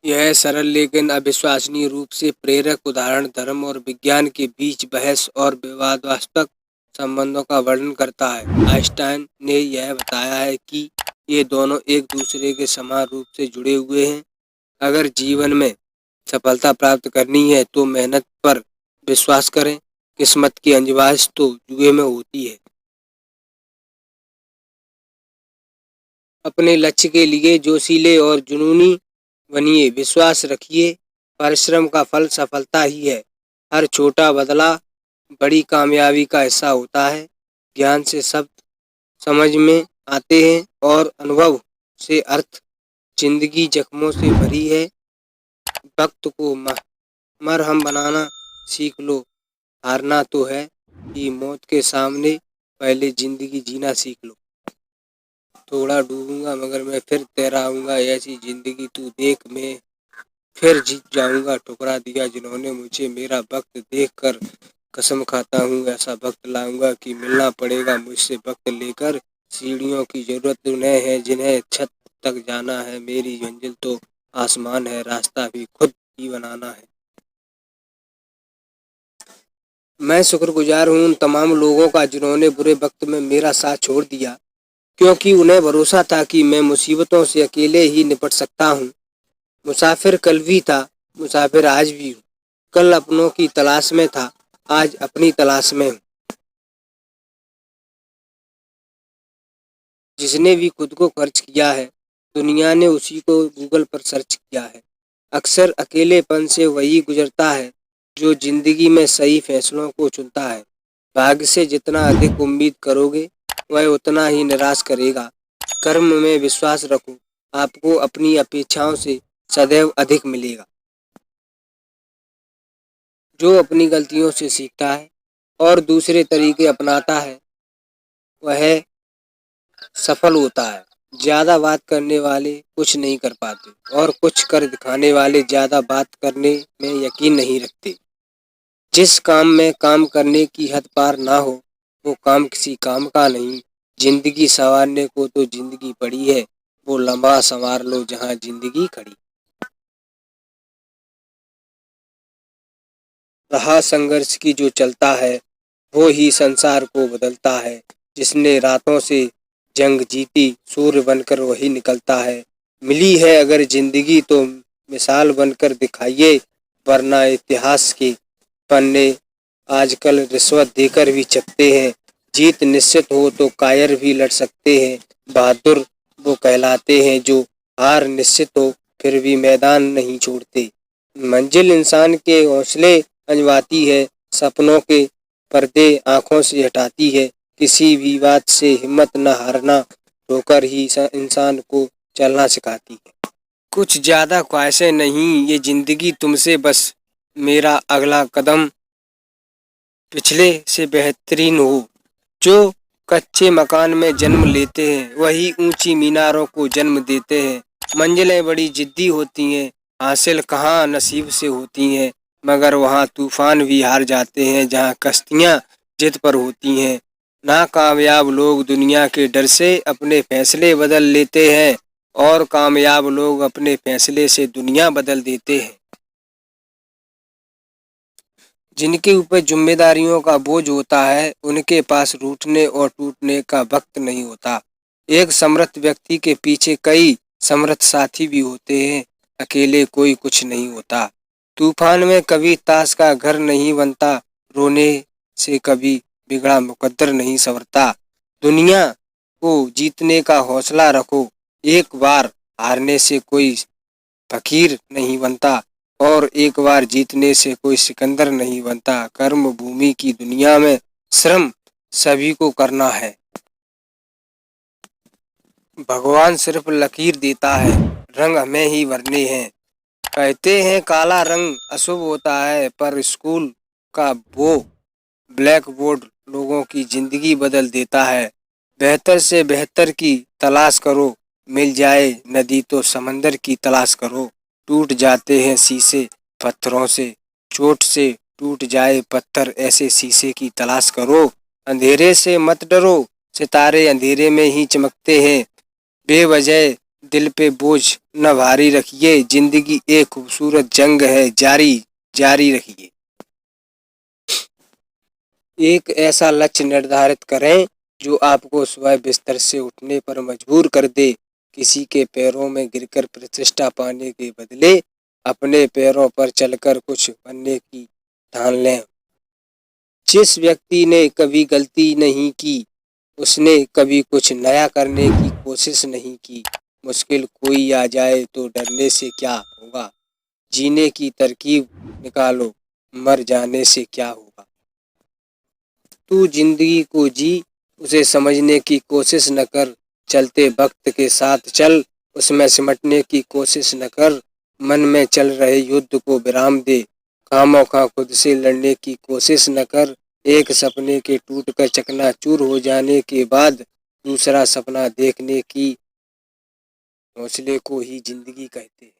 यह सरल लेकिन अविश्वसनीय रूप से प्रेरक उदाहरण धर्म और विज्ञान के बीच बहस और विवादास्पद संबंधों का वर्णन करता है। आइंस्टाइन ने यह बताया है कि ये दोनों एक दूसरे के समान रूप से जुड़े हुए हैं। अगर जीवन में सफलता प्राप्त करनी है तो मेहनत पर विश्वास करें। किस्मत की अंजबाज तो जुए में होती है। अपने लक्ष्य के लिए जोशीले और जुनूनी बनिए। विश्वास रखिए, परिश्रम का फल सफलता ही है। हर छोटा बदला बड़ी कामयाबी का हिस्सा होता है। ज्ञान से शब्द समझ में आते हैं और अनुभव से अर्थ। जिंदगी जख्मों से भरी है। वक्त को मरहम बनाना सीख लो। हारना तो है कि मौत के सामने पहले जिंदगी जीना सीख लो। थोड़ा डूबूंगा मगर मैं फिर तैरा आऊंगा, ऐसी जिंदगी तू देख, मैं फिर जीत जाऊंगा। ठुकरा दिया जिन्होंने मुझे, मेरा वक्त देख कर कसम खाता हूँ ऐसा वक्त लाऊंगा कि मिलना पड़ेगा मुझसे वक्त लेकर। सीढ़ियों की जरूरत उन्हें है जिन्हें छत तक जाना है। मेरी मंजिल तो आसमान है, रास्ता भी खुद ही बनाना है। मैं शुक्रगुजार हूँ उन तमाम लोगों का जिन्होंने बुरे वक्त में मेरा साथ छोड़ दिया, क्योंकि उन्हें भरोसा था कि मैं मुसीबतों से अकेले ही निपट सकता हूँ। मुसाफिर कल भी था, मुसाफिर आज भी हूँ। कल अपनों की तलाश में था, आज अपनी तलाश में हूँ। जिसने भी खुद को खर्च किया है, दुनिया ने उसी को गूगल पर सर्च किया है। अक्सर अकेलेपन से वही गुजरता है जो जिंदगी में सही फैसलों को चुनता है। भाग्य से जितना अधिक उम्मीद करोगे, वह उतना ही निराश करेगा। कर्म में विश्वास रखो, आपको अपनी अपेक्षाओं से सदैव अधिक मिलेगा। जो अपनी गलतियों से सीखता है और दूसरे तरीके अपनाता है, वह सफल होता है। ज्यादा बात करने वाले कुछ नहीं कर पाते और कुछ कर दिखाने वाले ज्यादा बात करने में यकीन नहीं रखते। जिस काम में काम करने की हद पार ना हो, वो काम किसी काम का नहीं। जिंदगी संवारने को तो जिंदगी पड़ी है, वो लम्हा संवार लो जहाँ जिंदगी खड़ी। रहा संघर्ष की जो चलता है, वो ही संसार को बदलता है। जिसने रातों से जंग जीती, सूर्य बनकर वही निकलता है। मिली है अगर जिंदगी तो मिसाल बनकर दिखाइए, वरना इतिहास के पन्ने आजकल रिश्वत देकर भी छपते हैं। जीत निश्चित हो तो कायर भी लड़ सकते हैं। बहादुर वो कहलाते हैं जो हार निश्चित हो फिर भी मैदान नहीं छोड़ते। मंजिल इंसान के हौसले अंजवाती है, सपनों के पर्दे आंखों से हटाती है। किसी भी बात से हिम्मत न हारना, ठोकर ही इंसान को चलना सिखाती है। कुछ ज्यादा ख्वाहिशें नहीं, ये जिंदगी तुमसे बस मेरा अगला कदम पिछले से बेहतरीन हो। जो कच्चे मकान में जन्म लेते हैं, वही ऊंची मीनारों को जन्म देते हैं। मंजिलें बड़ी जिद्दी होती हैं, हासिल कहाँ नसीब से होती हैं, मगर वहाँ तूफान भी हार जाते हैं जहाँ कश्तियाँ जिद पर होती हैं। नाकामयाब लोग दुनिया के डर से अपने फैसले बदल लेते हैं और कामयाब लोग अपने फैसले से दुनिया बदल देते हैं। जिनके ऊपर जिम्मेदारियों का बोझ होता है, उनके पास रूठने और टूटने का वक्त नहीं होता। एक समृद्ध व्यक्ति के पीछे कई समृद्ध साथी भी होते हैं। अकेले कोई कुछ नहीं होता। तूफान में कभी ताश का घर नहीं बनता, रोने से कभी बिगड़ा मुकद्दर नहीं संवरता। दुनिया को जीतने का हौसला रखो, एक बार हारने से कोई फकीर नहीं बनता और एक बार जीतने से कोई सिकंदर नहीं बनता। कर्म भूमि की दुनिया में श्रम सभी को करना है। भगवान सिर्फ लकीर देता है, रंग हमें ही भरने हैं। कहते हैं काला रंग अशुभ होता है, पर स्कूल का वो ब्लैक बोर्ड लोगों की जिंदगी बदल देता है। बेहतर से बेहतर की तलाश करो, मिल जाए नदी तो समंदर की तलाश करो। टूट जाते हैं शीशे पत्थरों से, चोट से टूट जाए पत्थर, ऐसे शीशे की तलाश करो। अंधेरे से मत डरो, सितारे अंधेरे में ही चमकते हैं। बेवजह दिल पे बोझ न भारी रखिए, जिंदगी एक खूबसूरत जंग है, जारी जारी रखिए। एक ऐसा लक्ष्य निर्धारित करें जो आपको सुबह बिस्तर से उठने पर मजबूर कर दे। किसी के पैरों में गिरकर प्रतिष्ठा पाने के बदले अपने पैरों पर चलकर कुछ बनने की ठान लें। जिस व्यक्ति ने कभी गलती नहीं की, उसने कभी कुछ नया करने की कोशिश नहीं की। मुश्किल कोई आ जाए तो डरने से क्या होगा, जीने की तरकीब निकालो, मर जाने से क्या होगा। तू जिंदगी को जी, उसे समझने की कोशिश न कर। चलते वक्त के साथ चल, उसमें सिमटने की कोशिश न कर। मन में चल रहे युद्ध को विराम दे, खामोखा खुद से लड़ने की कोशिश न कर। एक सपने के टूटकर चकनाचूर हो जाने के बाद दूसरा सपना देखने की हौसले को ही जिंदगी कहते हैं।